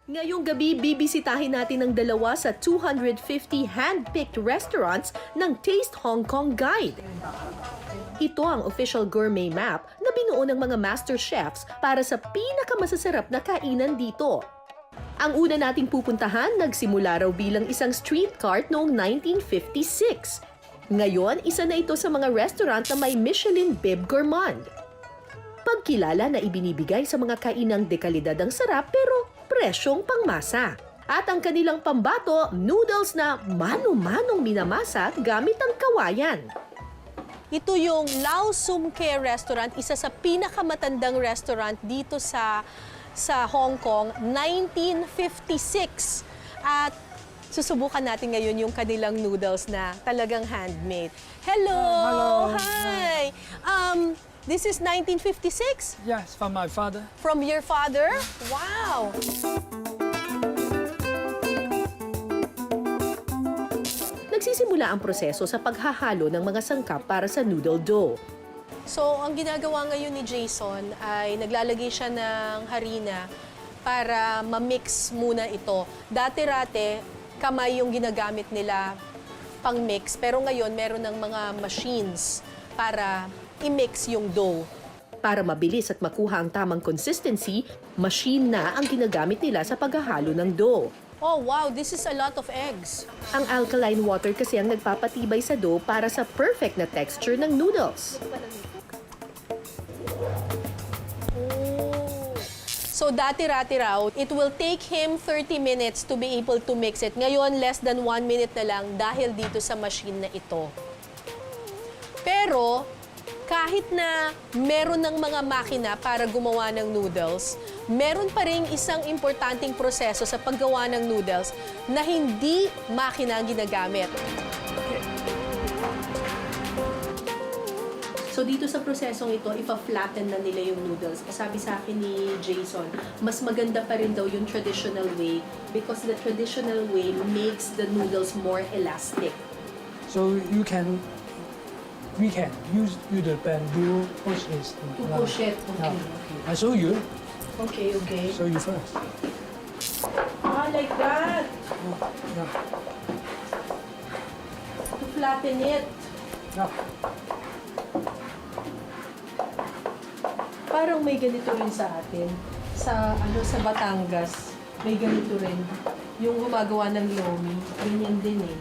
Ngayong gabi, bibisitahin natin ang dalawa sa 250 hand-picked restaurants ng Taste Hong Kong Guide. Ito ang official gourmet map na binuo ng mga master chefs para sa pinakamasasarap na kainan dito. Ang una nating pupuntahan, nagsimula raw bilang isang street cart noong 1956. Ngayon, isa na ito sa mga restaurant na may Michelin Bib Gourmand. Pagkilala na ibinibigay sa mga kainang dekalidad ang sarap pero presyong pangmasa. At ang kanilang pambato, noodles na mano-manong minamasa gamit ang kawayan. Ito yung Lao Sum Ke Restaurant, isa sa pinakamatandang restaurant dito sa Hong Kong, 1956. At susubukan natin ngayon yung kanilang noodles na talagang handmade. Hello! Hello. Hi! This is 1956? Yes, from my father. From your father? Wow! Nagsisimula ang proseso sa paghahalo ng mga sangkap para sa noodle dough. So, ang ginagawa ngayon ni Jason ay naglalagay siya ng harina para ma-mix muna ito. Dati-rate, kamay yung ginagamit nila pang-mix, pero ngayon meron ng mga machines para i-mix yung dough. Para mabilis at makuha ang tamang consistency, machine na ang ginagamit nila sa paghahalo ng dough. Oh, wow! This is a lot of eggs. Ang alkaline water kasi ang nagpapatibay sa dough para sa perfect na texture ng noodles. Oh. So, dati-rati raw, it will take him 30 minutes to be able to mix it. Ngayon, less than 1 minute na lang dahil dito sa machine na ito. Pero, kahit na meron ng mga makina para gumawa ng noodles, meron pa rin isang importanteng proseso sa paggawa ng noodles na hindi makina ang ginagamit. So dito sa prosesong ito, ipa-flatten na nila yung noodles. Sabi sa akin ni Jason, mas maganda pa rin daw yung traditional way because the traditional way makes the noodles more elastic. So we can use the bamboo push this. To push it, okay. Now, I show you. Okay, okay. Show you first. Ah, like that. Yeah. To flatten it. Yeah. Parang may ganito rin sa atin. Sa Batangas, may ganito rin. Yung gumagawa ng lomi, ganyan din eh.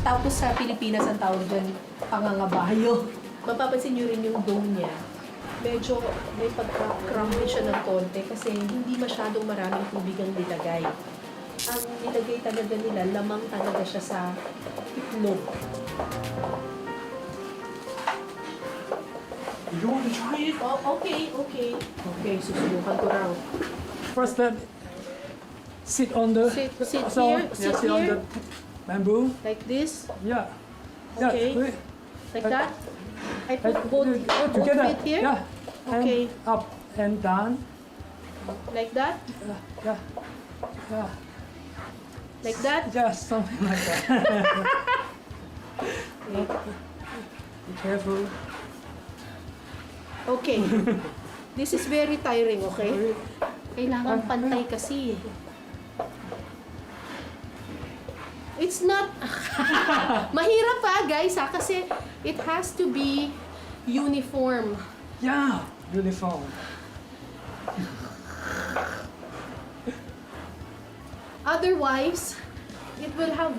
Tapos sa Pilipinas, ang tawag dyan, pangangabayo. Mapapansin nyo rin yung dough niya. Medyo may pagka-crumbly siya ng konti kasi hindi masyadong maraming tubig ang nilagay. Ang nilagay talaga nila, lamang talaga siya sa itlog. You want to try it? Oh, okay, okay. Okay, susubukan ko raw. First, sit on the. Sit so, here, yeah, sit on here. the bamboo. Like this? Yeah. Okay. Yeah. do it. Like that? I put And both together. feet here? Yeah. Okay. And up and down. Like that? Yeah. Yeah. Like that? Just something like that. Okay. Be careful. Okay. This is very tiring, okay? Kailangan pantay kasi. It's not... Mahirap pa, guys, ha? Kasi it has to be uniform. Yeah. Uniform. Otherwise, it will have...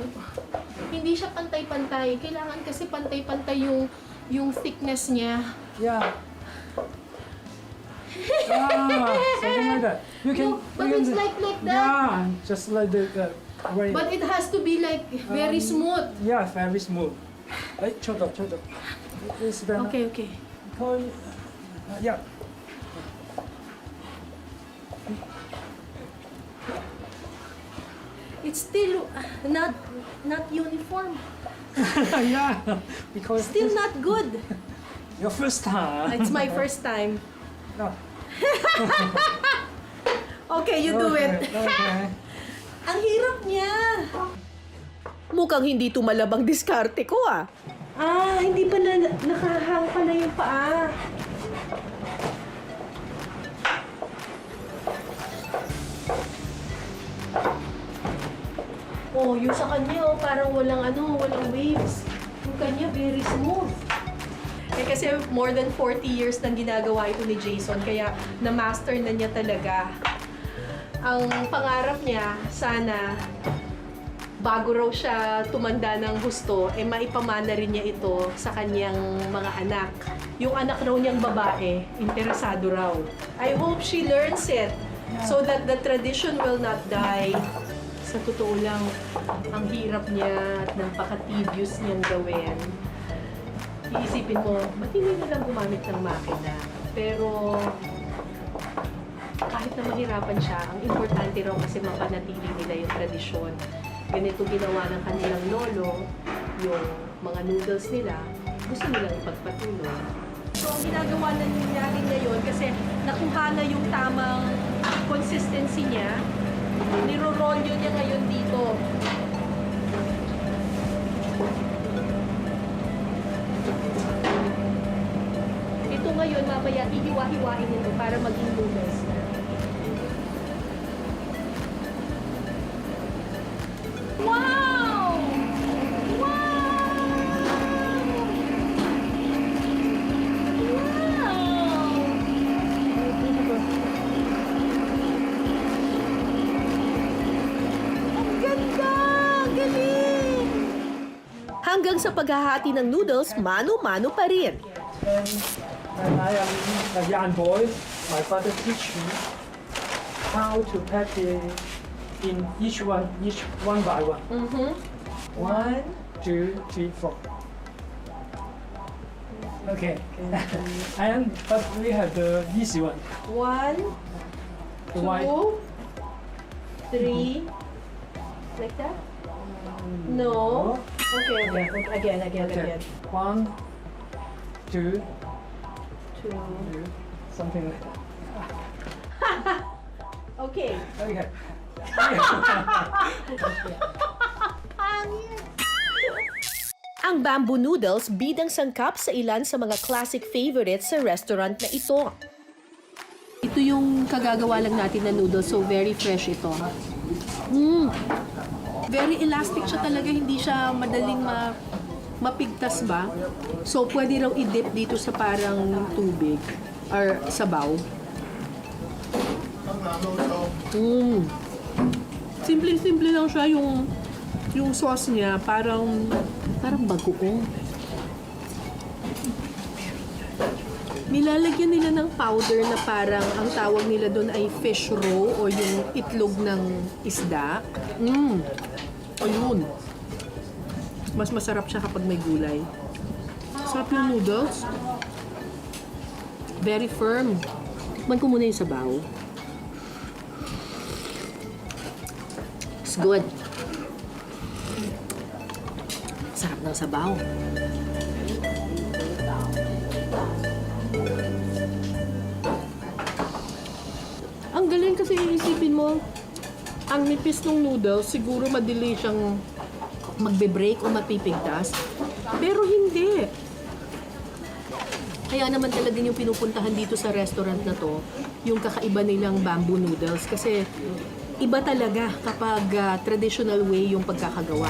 Hindi siya pantay-pantay. Kailangan kasi pantay-pantay yung thickness niya. Yeah. Ah, something like that. You can. No, but you can it's do- like that. Yeah, just like the way. But it has to be like very smooth. Yeah, very smooth. Hey, chodo. It's the. Okay, okay. Yeah. It's still not uniform. Yeah, because Still not good. your first time. It's my first time. Yeah. Okay, you do it. Okay. Ang hirap niya. Mukhang hindi tumalabang diskarte ko ah. Ah, hindi pala nakahang pala yung paa. Oh, yung sa kanya, oh, parang walang waves. Yung kanya, very smooth. Eh kasi more than 40 years nang ginagawa ito ni Jason, kaya na-master na niya talaga. Ang pangarap niya, sana, bago raw siya tumanda ng husto, eh maipamana rin niya ito sa kanyang mga anak. Yung anak raw niyang babae, interesado raw. I hope she learns it so that the tradition will not die. Sa totoo lang, ang hirap niya at napaka-tedious niyang gawin. Iisipin mo, ba't hindi na lang gumamit ng makina? Pero kahit na mahirapan siya, ang importante raw kasi mapanatili nila yung tradisyon. Ganito ginawa ng kanilang lolo, yung mga noodles nila, gusto nilang ipagpatuloy. So, ang ginagawa na natin ngayon, kasi nakuha na yung tamang consistency niya, niro-rolyo niya ngayon dito. Ito ngayon, mamaya, hihiwa-hiwain nito para maging noodles na. Wow! Hanggang sa paghahati ng noodles, mano-mano pa rin. And I am a young boy. My father teach me how to pack it in each one by one. Mm-hmm. 1, 2, 3, 4. Okay. But we have the easy one. 1, The white. 2, 3. Like that? No. Okay. Again. Okay. 1, 2, 2. 3, something like that. Okay. Okay. Ang bamboo noodles bidang sangkap sa ilan sa mga classic favorites sa restaurant na ito. Ito yung kagagawa lang natin na noodles, so very fresh ito. Very elastic siya talaga, hindi siya madaling mapigtas ba? So, pwede raw i-dip dito sa parang tubig or sabaw. Simple-simple lang siya yung sauce niya, parang bagoong. Nilalagyan nila ng powder na parang ang tawag nila doon ay fish roe o yung itlog ng isda. Ayun. Mas masarap siya kapag may gulay. Sarap yung noodles. Very firm. Tikman ko muna yung sabaw. It's good. Sarap ng sabaw. Ang galing kasi iisipin mo, ang nipis ng noodles, siguro madali siyang magbe-break o mapipigtas. Pero hindi. Kaya naman talaga yung pinupuntahan dito sa restaurant na to, yung kakaiba nilang bamboo noodles. Kasi iba talaga kapag traditional way yung pagkakagawa.